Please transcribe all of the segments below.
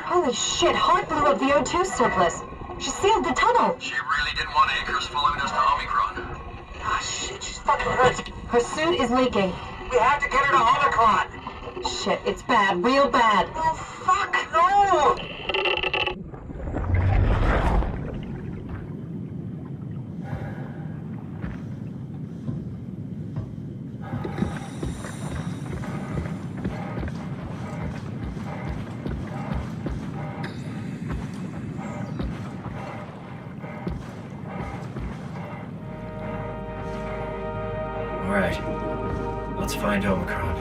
Holy shit, Hart blew up the O2 surplus. She sealed the tunnel. She really didn't want anchors following us to OMICRON. Ah, shit, she's fucking hurt. Her suit is leaking. We have to get her to OMICRON. Shit, it's bad, real bad. Oh, fuck, no! All right, let's find Omicron.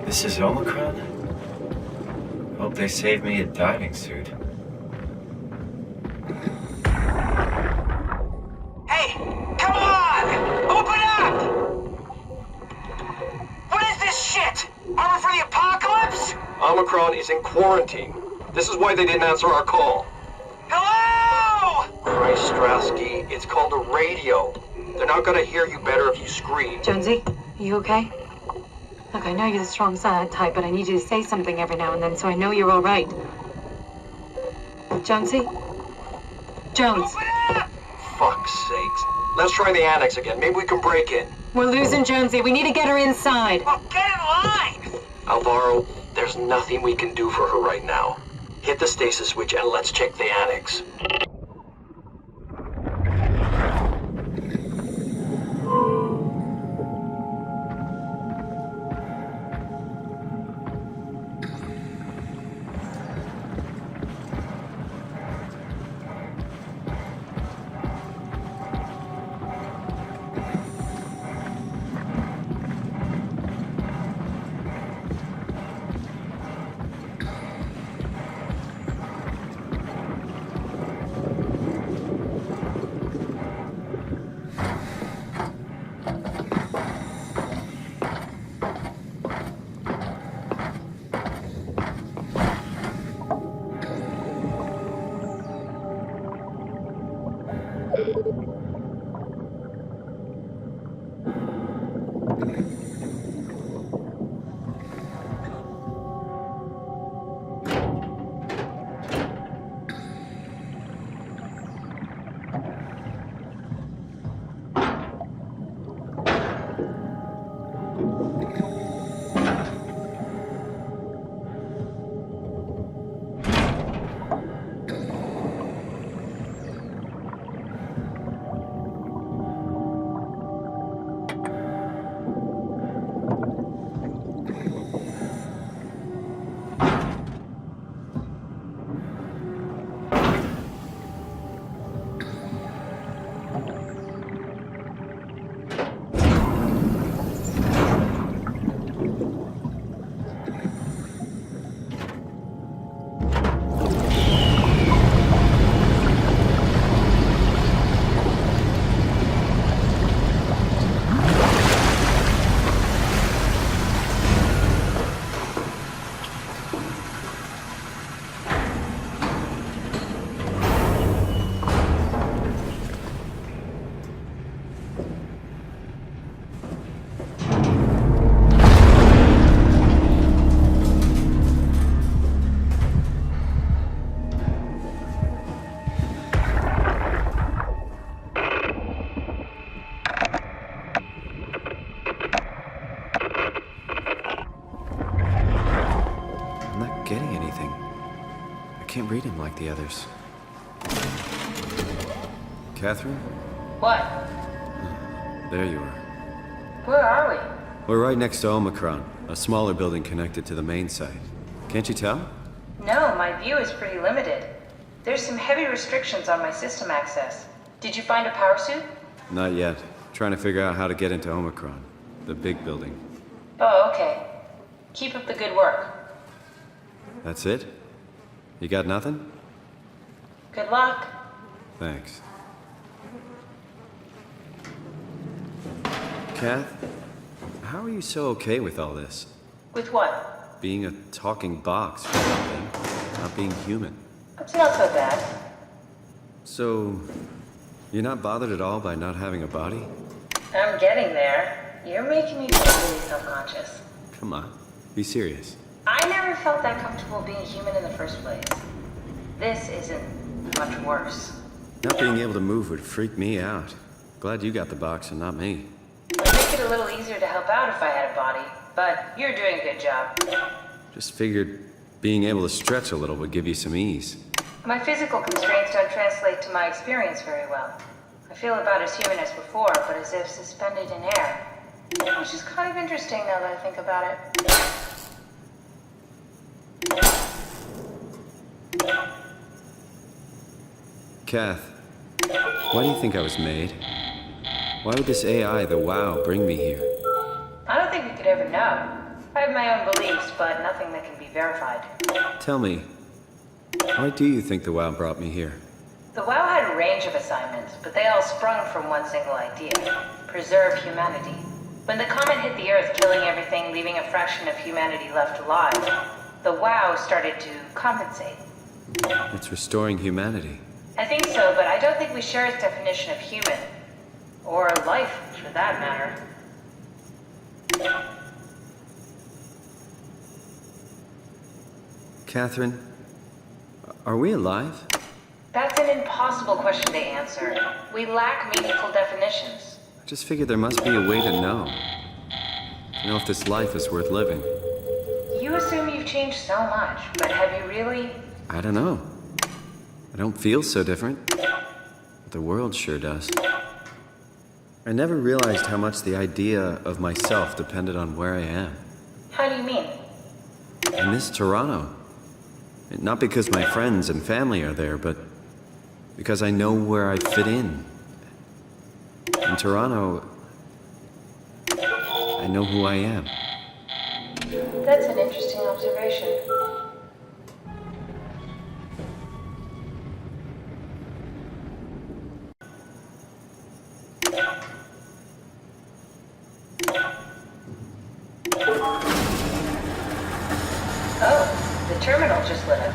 This is Omicron? Hope they saved me a diving suit. Hey, come on! Open up! What is this shit? Armor for the apocalypse? Omicron is in quarantine. This is why they didn't answer our call. Hello! Christ, Strasky, it's called a radio. They're not gonna hear you better if you scream. Jonesy, are you okay? Look, I know you're the strong silent type, but I need you to say something every now and then so I know you're all right. Jonesy? Jones! Open up! Fuck's sakes. Let's try the annex again. Maybe we can break in. We're losing Jonesy. We need to get her inside. Well, get in line! Alvaro, there's nothing we can do for her right now. Hit the stasis switch and let's check the annex. can't read him like the others. Catherine? What? There you are. Where are we? We're right next to OMICRON, a smaller building connected to the main site. Can't you tell? No, my view is pretty limited. There's some heavy restrictions on my system access. Did you find a power suit? Not yet. Trying to figure out how to get into OMICRON, the big building. Oh, okay. Keep up the good work. That's it? You got nothing? Good luck. Thanks. Kath, how are you so okay with all this? With what? Being a talking box for one thing, not being human. It's not so bad. So, you're not bothered at all by not having a body? I'm getting there. You're making me feel really self-conscious. Come on, be serious. I never felt that comfortable being human in the first place. This isn't much worse. Not being able to move would freak me out. Glad you got the box and not me. It would make it a little easier to help out if I had a body, but you're doing a good job. Just figured being able to stretch a little would give you some ease. My physical constraints don't translate to my experience very well. I feel about as human as before, but as if suspended in air. Which is kind of interesting now that I think about it. Kath, why do you think I was made? Why would this AI, the WoW, bring me here? I don't think we could ever know. I have my own beliefs, but nothing that can be verified. Tell me, why do you think the WoW brought me here? The WoW had a range of assignments, but they all sprung from one single idea. Preserve humanity. When the comet hit the Earth, killing everything, leaving a fraction of humanity left alive, the WoW started to compensate. It's restoring humanity. I think so, but I don't think we share its definition of human. Or life, for that matter. Catherine, are we alive? That's an impossible question to answer. We lack meaningful definitions. I just figured there must be a way to know. To know if this life is worth living. You assume you've changed so much, but have you really? I don't know. I don't feel so different. But the world sure does. I never realized how much the idea of myself depended on where I am. How do you mean? I miss Toronto. Not because my friends and family are there, but because I know where I fit in. In Toronto, I know who I am. That's an interesting observation. Oh, the terminal just lit up.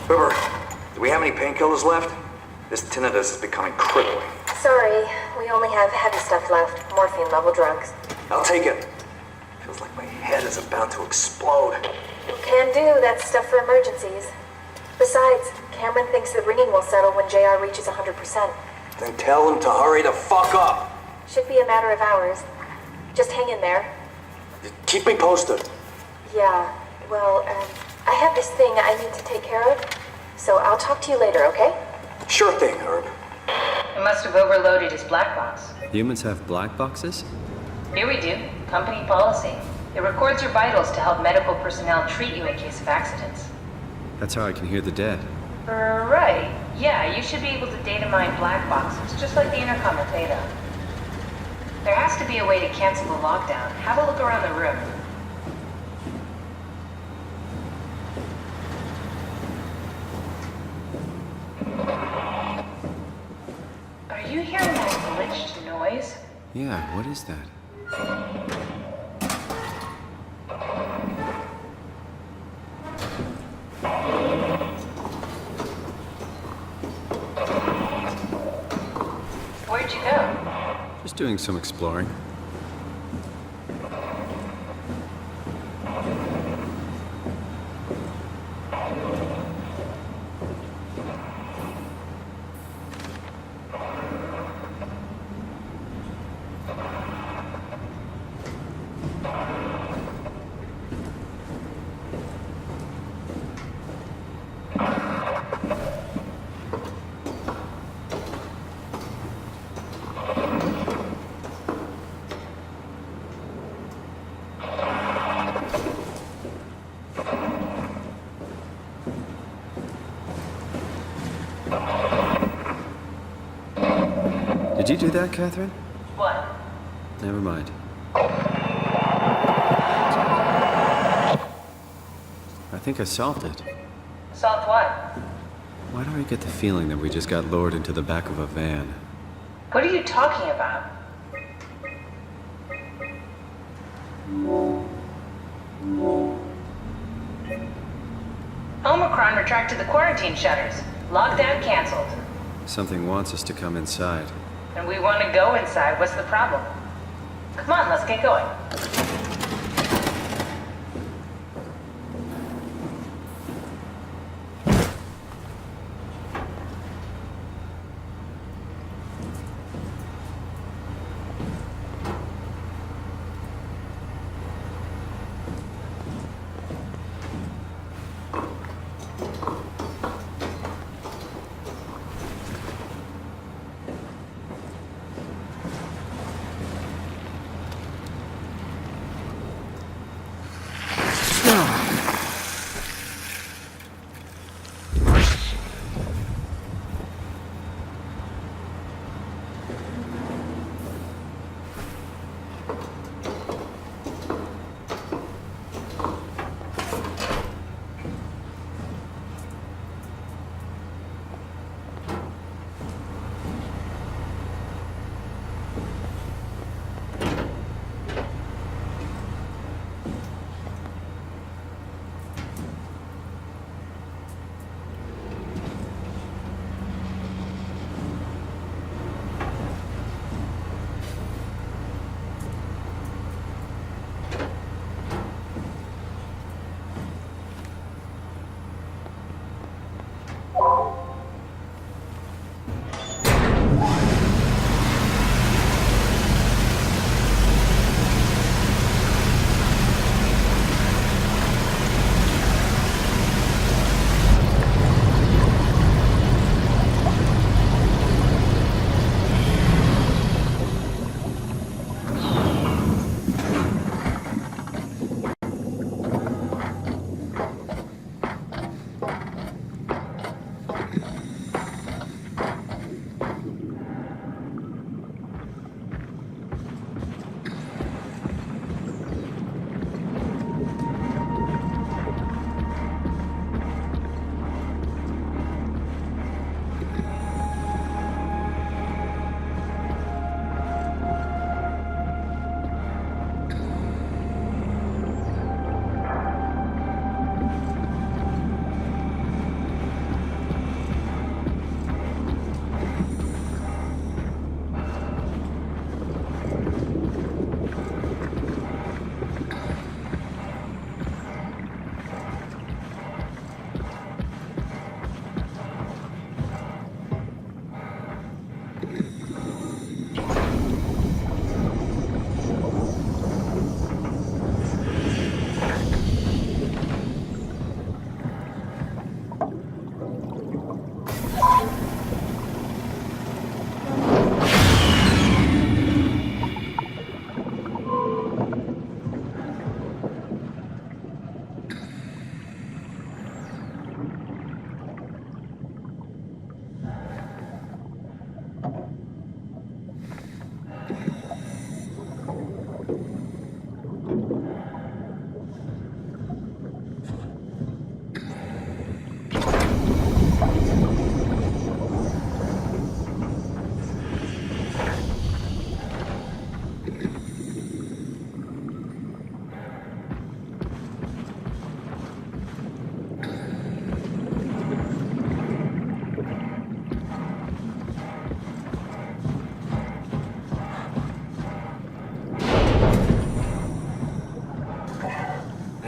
River, do we have any painkillers left? This tinnitus is becoming crippling. Sorry, we only have heavy stuff left. Morphine-level drugs. I'll take it. Feels like my head is about to explode. Can do. That's stuff for emergencies. Besides, Cameron thinks the ringing will settle when JR reaches 100%. Then tell him to hurry the fuck up. Should be a matter of hours. Just hang in there. Keep me posted. Yeah, well, I have this thing I need to take care of, so I'll talk to you later, okay? Sure thing, Herb. It must have overloaded his black box. Humans have black boxes? Here we do. Company policy. It records your vitals to help medical personnel treat you in case of accidents. That's how I can hear the dead. Right. Yeah, you should be able to data mine black boxes, just like the intercom of data. There has to be a way to cancel the lockdown. Have a look around the room. Are you hearing that glitch high-pitched noise. Yeah, what is that? Where'd you go? Just doing some exploring. Did you do that, Catherine? What? Never mind. I think I solved it. Solved what? Why do I get the feeling that we just got lured into the back of a van? What are you talking about? OMICRON retracted the quarantine shutters. Lockdown canceled. Something wants us to come inside. And we want to go inside. What's the problem? Come on, let's get going.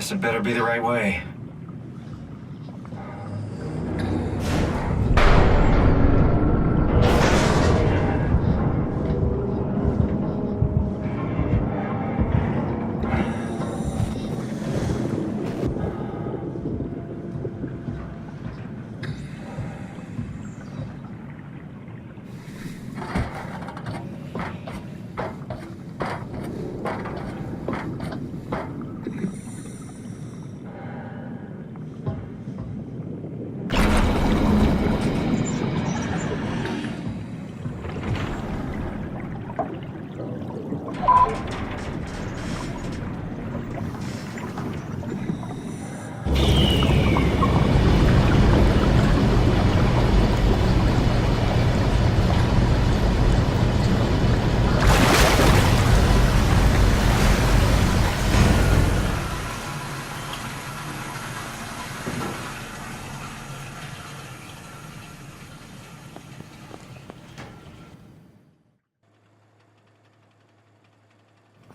Guess it better be the right way.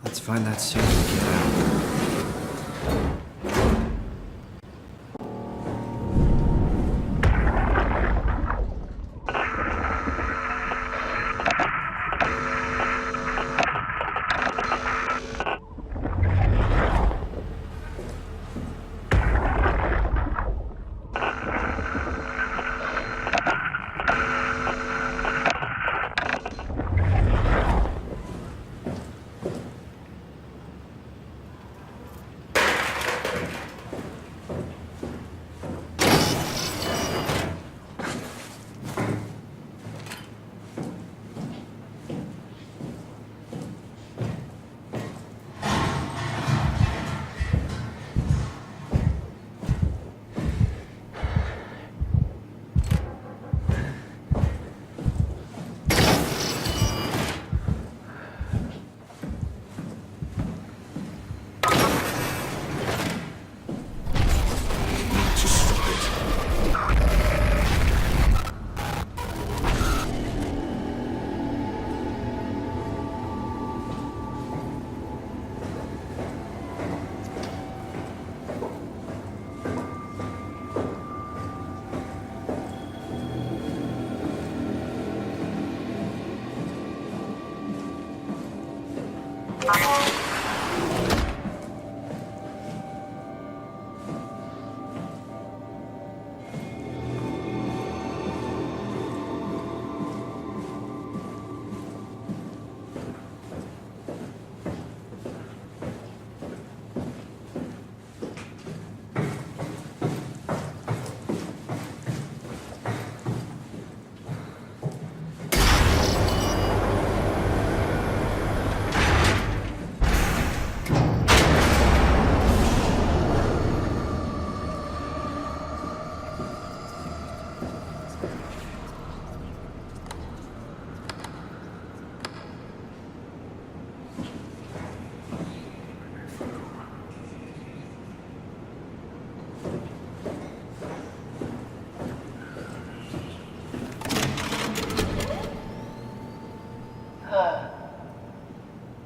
Let's find that suit and get out.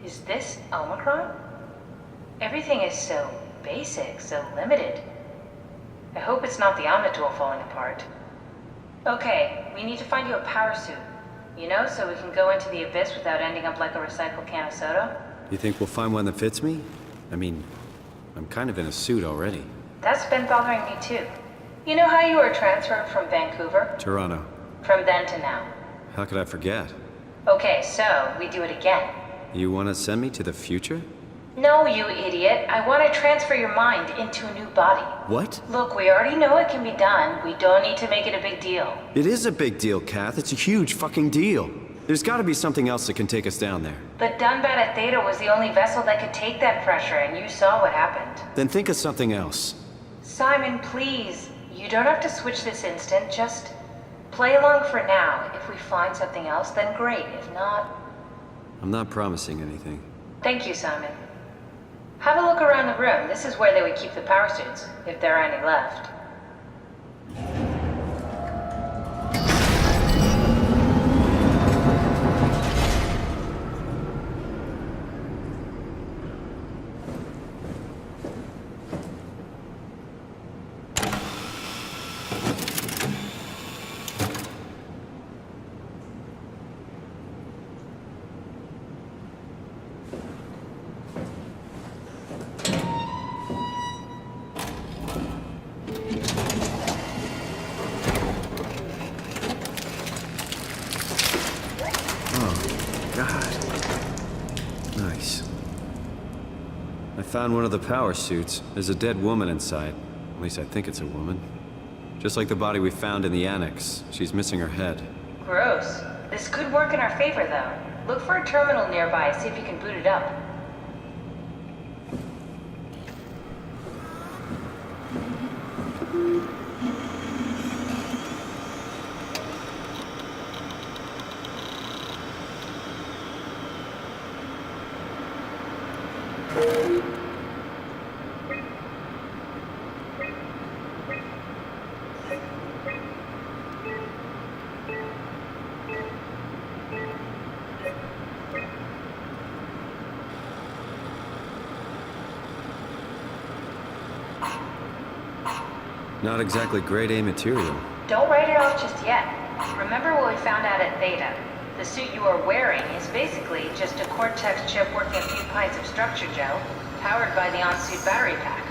Is this OMICRON? Everything is so basic, so limited. I hope it's not the Omnitool falling apart. Okay, we need to find you a power suit. You know, so we can go into the abyss without ending up like a recycled can of soda. You think we'll find one that fits me? I mean, I'm kind of in a suit already. That's been bothering me too. You know how you were transferred from Vancouver? Toronto. From then to now. How could I forget? Okay, so we do it again. You want to send me to the future? No, you idiot. I want to transfer your mind into a new body. What? Look, we already know it can be done. We don't need to make it a big deal. It is a big deal, Kath. It's a huge fucking deal. There's got to be something else that can take us down there. But Dunbat at Theta was the only vessel that could take that pressure, and you saw what happened. Then think of something else. Simon, please. You don't have to switch this instant. Just play along for now. If we find something else, then great. If not... I'm not promising anything. Thank you, Simon. Have a look around the room. This is where they would keep the power suits, if there are any left. God. Nice. I found one of the power suits. There's a dead woman inside. At least I think it's a woman. Just like the body we found in the annex. She's missing her head. Gross. This could work in our favor, though. Look for a terminal nearby, see if you can boot it up. Not exactly grade A material. Don't write it off just yet. Remember what we found out at Theta? The suit you are wearing is basically just a Cortex chip working a few pints of structure gel, powered by the on-suit battery pack.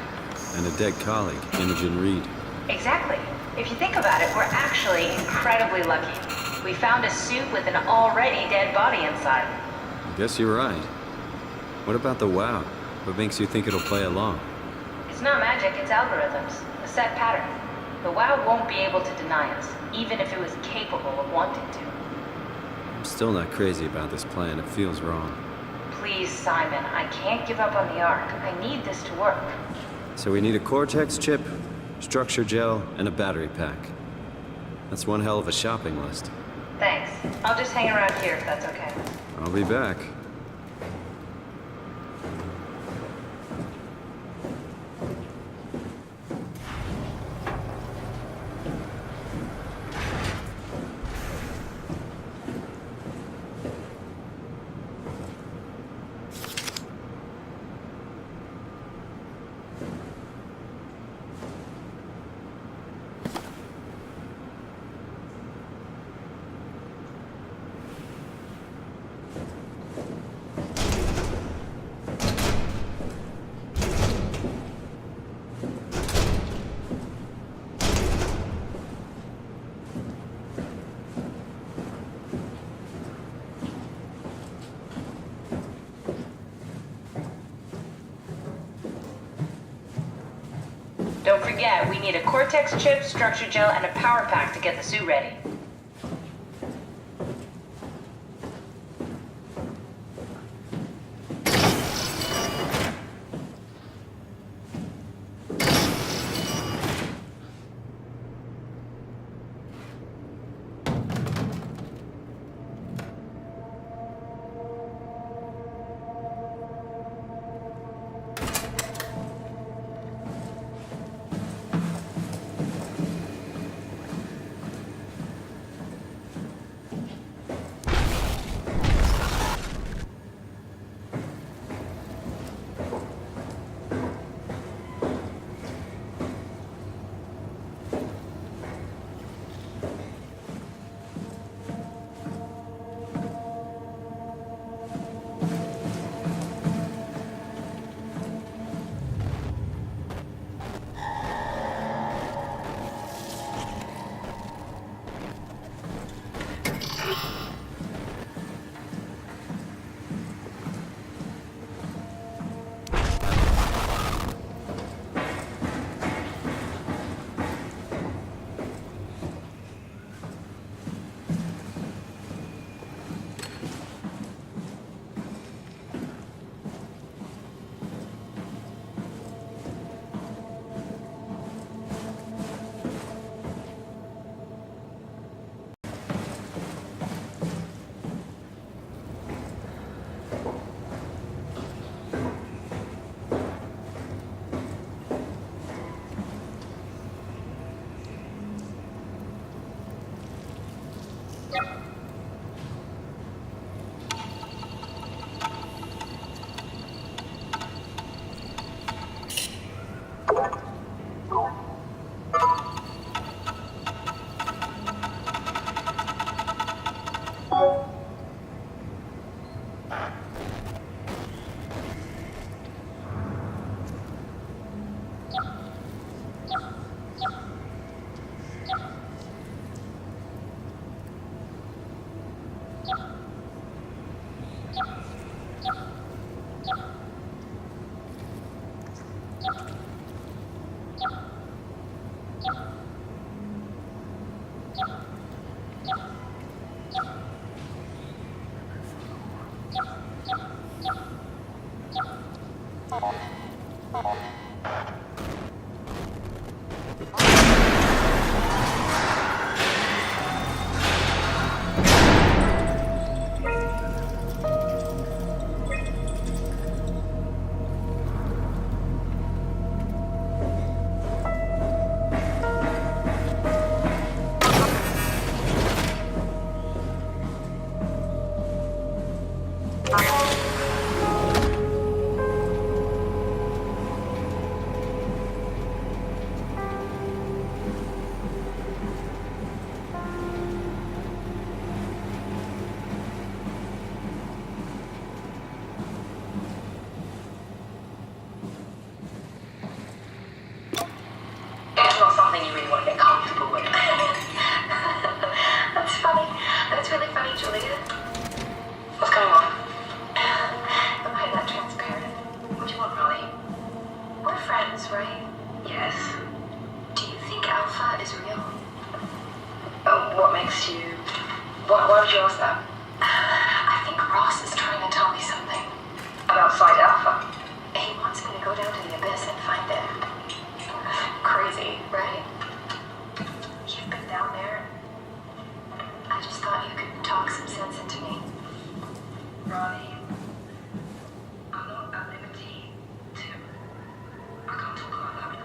And a dead colleague, Imogen Reed. Exactly. If you think about it, we're actually incredibly lucky. We found a suit with an already dead body inside. I guess you're right. What about the WoW? What makes you think it'll play along? It's not magic, it's algorithms. A set pattern. The WoW won't be able to deny us, even if it was capable of wanting to. I'm still not crazy about this plan. It feels wrong. Please, Simon, I can't give up on the Ark. I need this to work. So we need a Cortex chip, structure gel, and a battery pack. That's one hell of a shopping list. Thanks. I'll just hang around here if that's okay. I'll be back. Don't forget, we need a Cortex chip, structure gel, and a power pack to get the suit ready. It's not something you really want to get comfortable with. That's funny. That's really funny, Julia. What's going on? Am I that transparent? What do you want, Riley? We're friends, right? Yes. Do you think Alpha is real? What makes you... Why would you ask that? I think Ross is trying to tell me something. About Site Alpha? He wants me to go down to the abyss and find it. Crazy, right? You've been down there. I just thought you could talk some sense into me. Riley, I'm not at liberty to... I can't talk about that.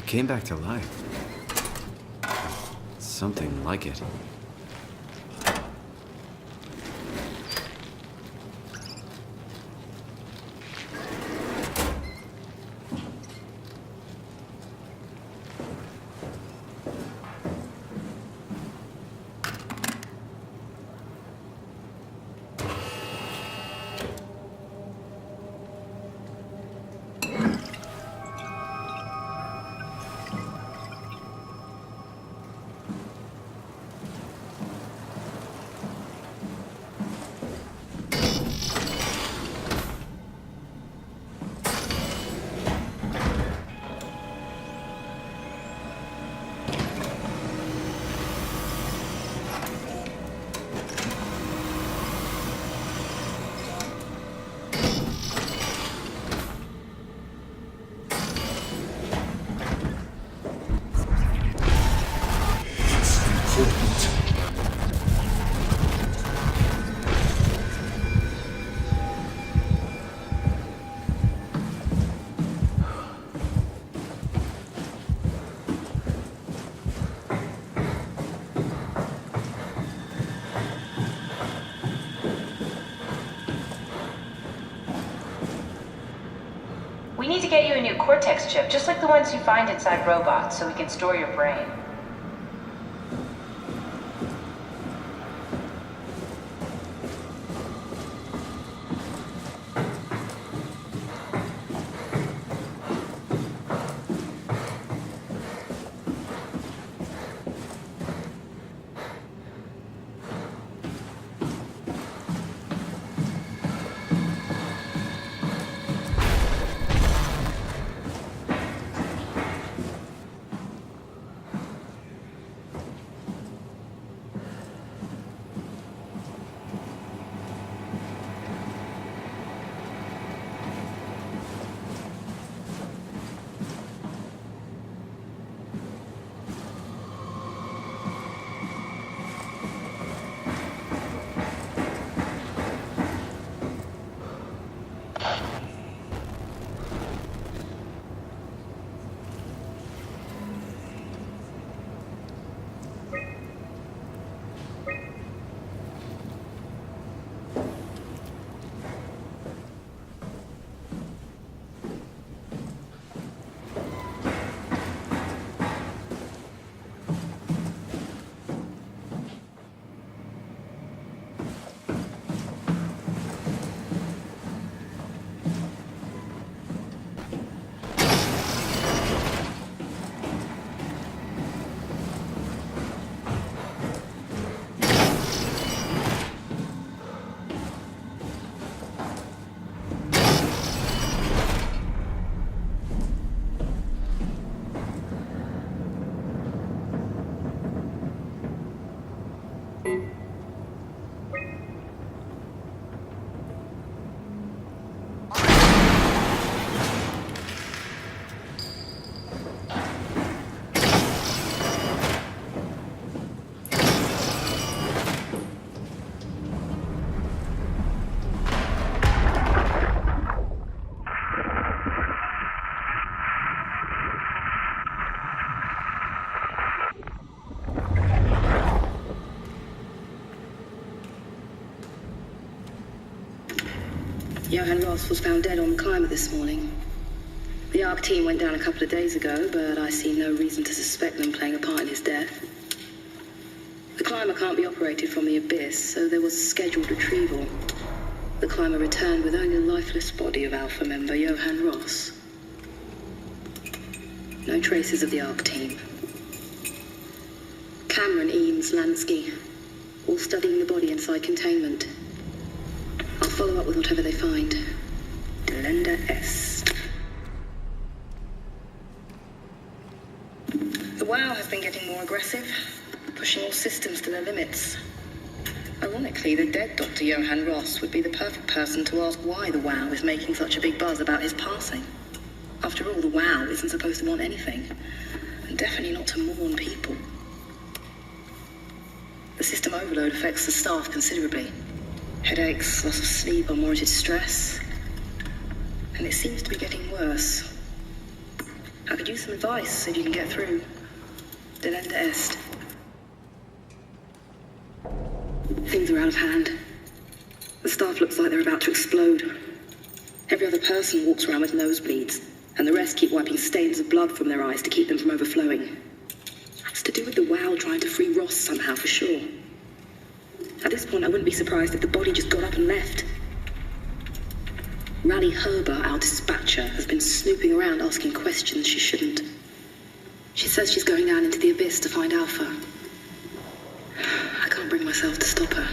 came back to life. Something like it. We need to get you a new Cortex chip, just like the ones you find inside robots, so we can store your brain. Johann Ross was found dead on the climber this morning. The ARC team went down a couple of days ago, but I see no reason to suspect them playing a part in his death. The climber can't be operated from the abyss, so there was a scheduled retrieval. The climber returned with only the lifeless body of Alpha member Johann Ross. No traces of the ARC team. Cameron, Eames, Lansky, all studying the body inside containment. I'll follow up with whatever they find. Delenda S. The WoW has been getting more aggressive, pushing all systems to their limits. Ironically, the dead Dr. Johann Ross would be the perfect person to ask why the WoW is making such a big buzz about his passing. After all, the WoW isn't supposed to want anything, and definitely not to mourn people. The system overload affects the staff considerably. Headaches, loss of sleep, unwarranted stress. And it seems to be getting worse. I could use some advice if you can get through. Delenda est. Things are out of hand. The staff looks like they're about to explode. Every other person walks around with nosebleeds, and the rest keep wiping stains of blood from their eyes to keep them from overflowing. It's to do with the WOW trying to free Ross somehow, for sure. At this point, I wouldn't be surprised if the body just got up and left. Rally Herber, our dispatcher, has been snooping around asking questions she shouldn't. She says she's going down into the abyss to find Alpha. I can't bring myself to stop her.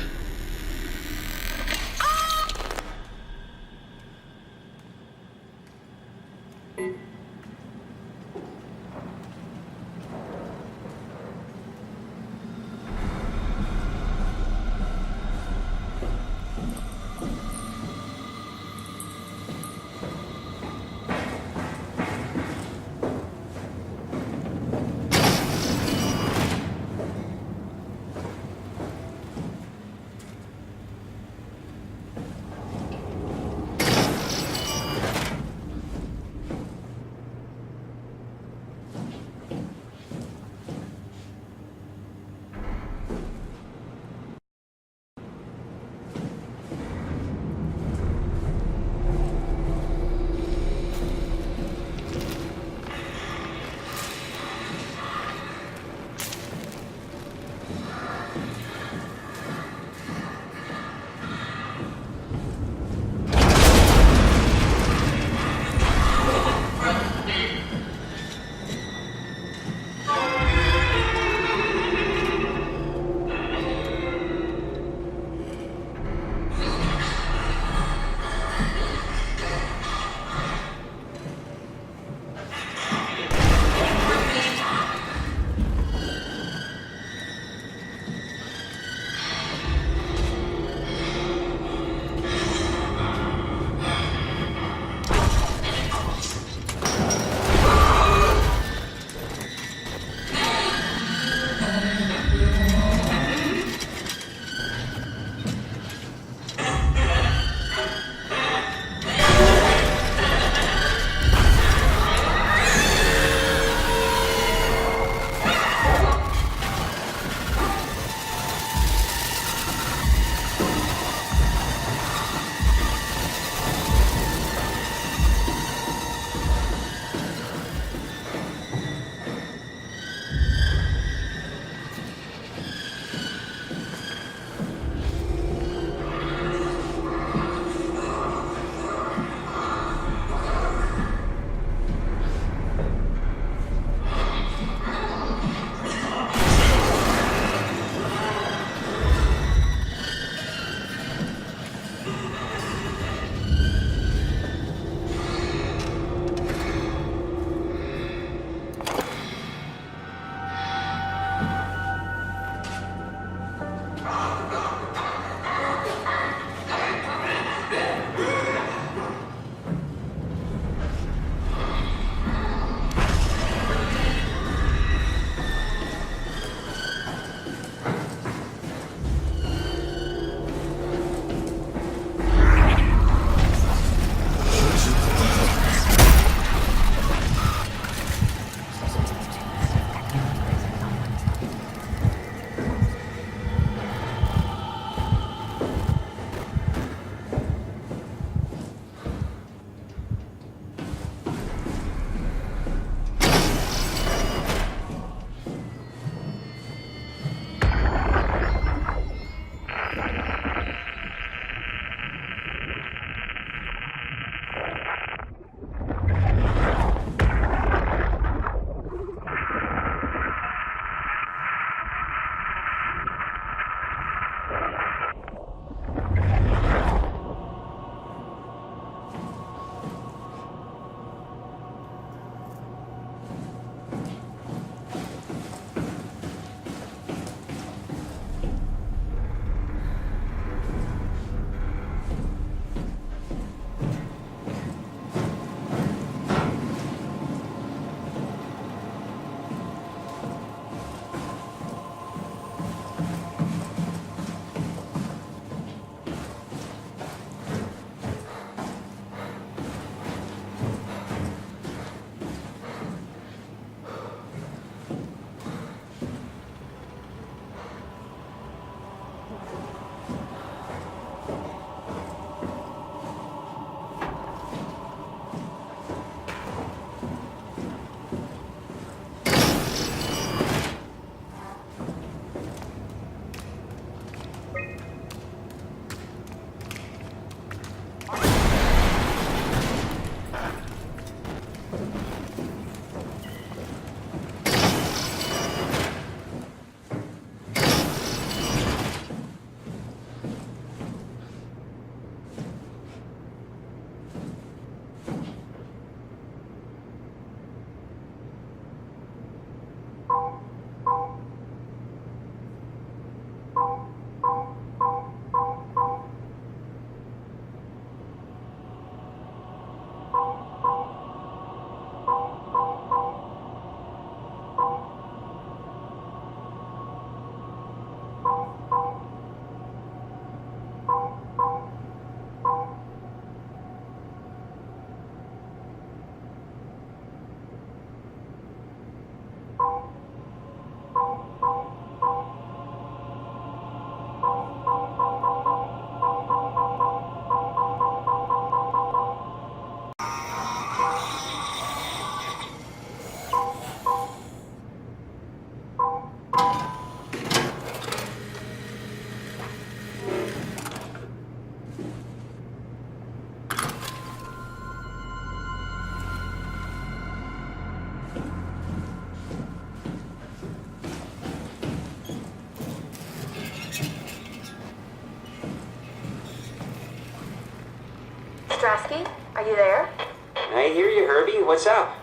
Strasky, are you there? I hear you, Herbie. What's up?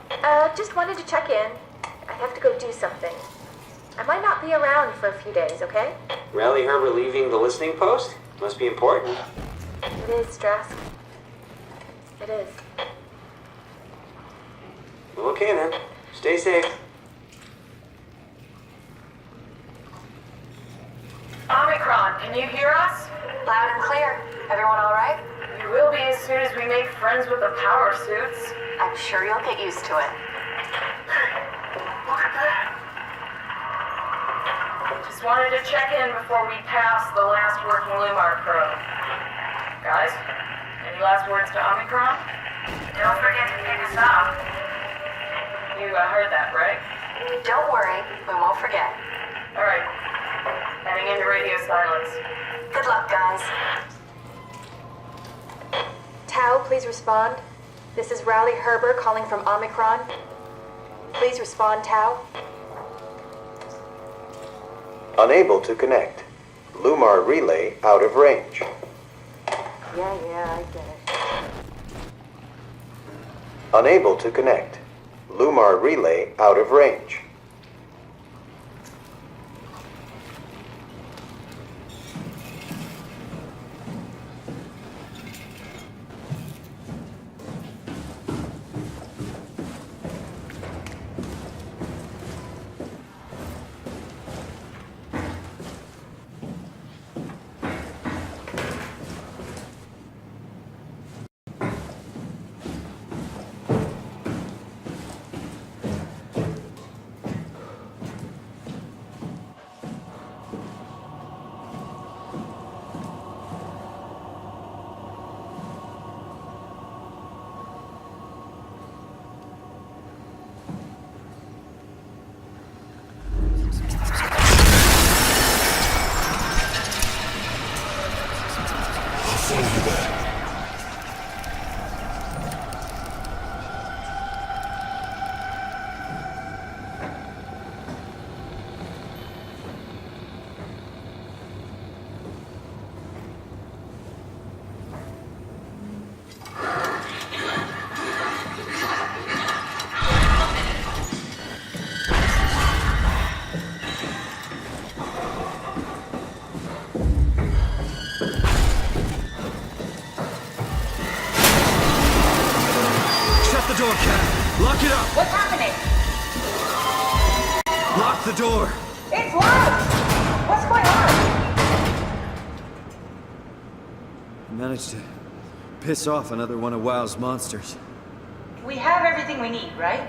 Just wanted to check in. I have to go do something. I might not be around for a few days, okay? Rally Herbert leaving the listening post? Must be important. It is, Strask. It is. Well, okay then. Stay safe. Omicron, can you hear us? Loud and clear. Everyone all right? You will be as soon as we make friends with the power suits. I'm sure you'll get used to it. Look at that. Just wanted to check in before we pass the last working Lumar crew. Guys, any last words to Omicron? Don't forget to pick us up. You heard that, right? Don't worry, we won't forget. All right. Heading into radio silence. Good luck, guys. Tau, please respond. This is Rowley Herber calling from Omicron. Please respond, Tau. Unable to connect. Lumar relay out of range. Yeah, I get it. Unable to connect. Lumar relay out of range. Lock it up! What's happening? Lock the door! It's locked! What's going on? I managed to piss off another one of WoW's monsters. We have everything we need, right?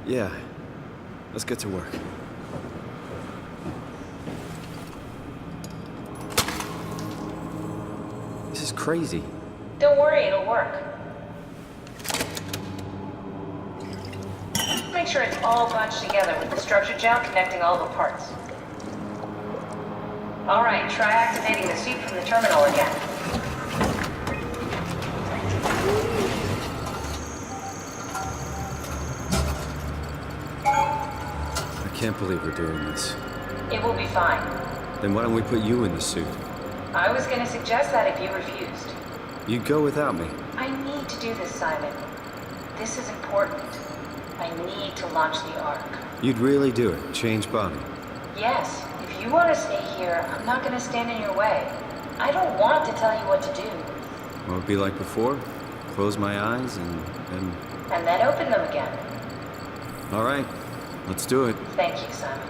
Yeah. Let's get to work. This is crazy. Don't worry, it'll work. Make sure it's all bunched together with the structure gel connecting all the parts. Alright, try activating the suit from the terminal again. I can't believe we're doing this. It will be fine. Then why don't we put you in the suit? I was gonna suggest that if you refused. You'd go without me. I need to do this, Simon. This is important. I need to launch the Ark. You'd really do it? Change body? Yes. If you want to stay here, I'm not going to stand in your way. I don't want to tell you what to do. Will it be like before? Close my eyes and then... And then open them again. All right. Let's do it. Thank you, Simon.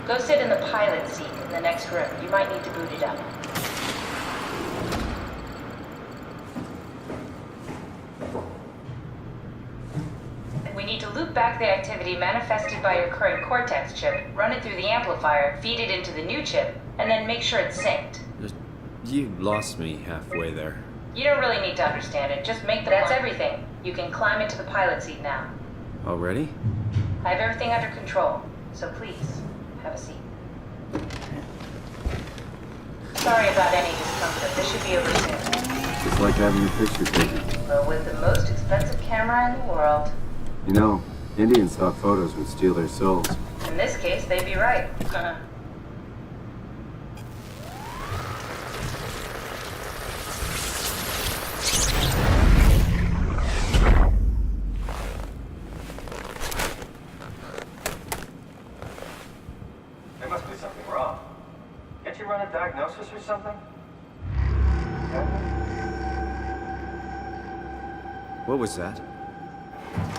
Go sit in the pilot seat in the next room. You might need to boot it up. We need to loop back the activity manifested by your current Cortex chip, run it through the amplifier, feed it into the new chip, and then make sure it's synced. You lost me halfway there. You don't really need to understand it. Just make the... That's everything. You can climb into the pilot seat now. Already? I have everything under control, so please, have a seat. Sorry about any discomfort. This should be over soon. It's like having your picture taken. But with the most expensive camera in the world. You know, Indian stock photos would steal their souls. In this case, they'd be right. wrong? Can't you run a diagnosis or something? What was that?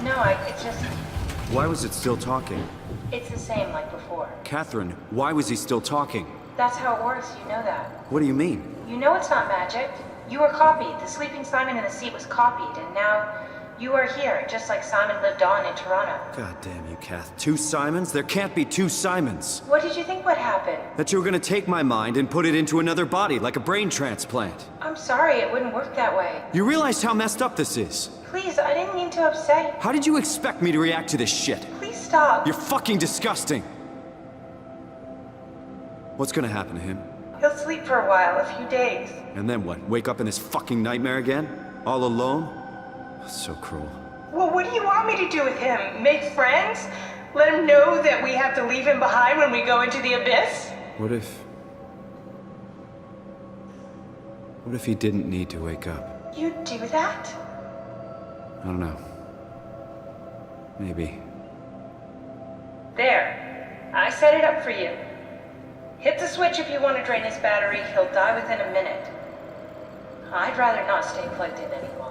No, it just... Why was it still talking? It's the same like before. Catherine, why was he still talking? That's how it works, you know that. What do you mean? You know it's not magic. You were copied. The sleeping Simon in the seat was copied, and now you are here, just like Simon lived on in Toronto. God damn you, Kath. 2 Simons? There can't be 2 Simons. What did you think would happen? That you were gonna take my mind and put it into another body, like a brain transplant. I'm sorry, it wouldn't work that way. You realize how messed up this is? Please, I didn't mean to upset. How did you expect me to react to this shit? Please stop. You're fucking disgusting. What's gonna happen to him? He'll sleep for a while, a few days. And then what? Wake up in this fucking nightmare again? All alone? So cruel. Well, what do you want me to do with him? Make friends? Let him know that we have to leave him behind when we go into the abyss? What if he didn't need to wake up? You'd do that? I don't know. Maybe. There. I set it up for you. Hit the switch if you want to drain his battery. He'll die within a minute. I'd rather not stay plugged in any longer.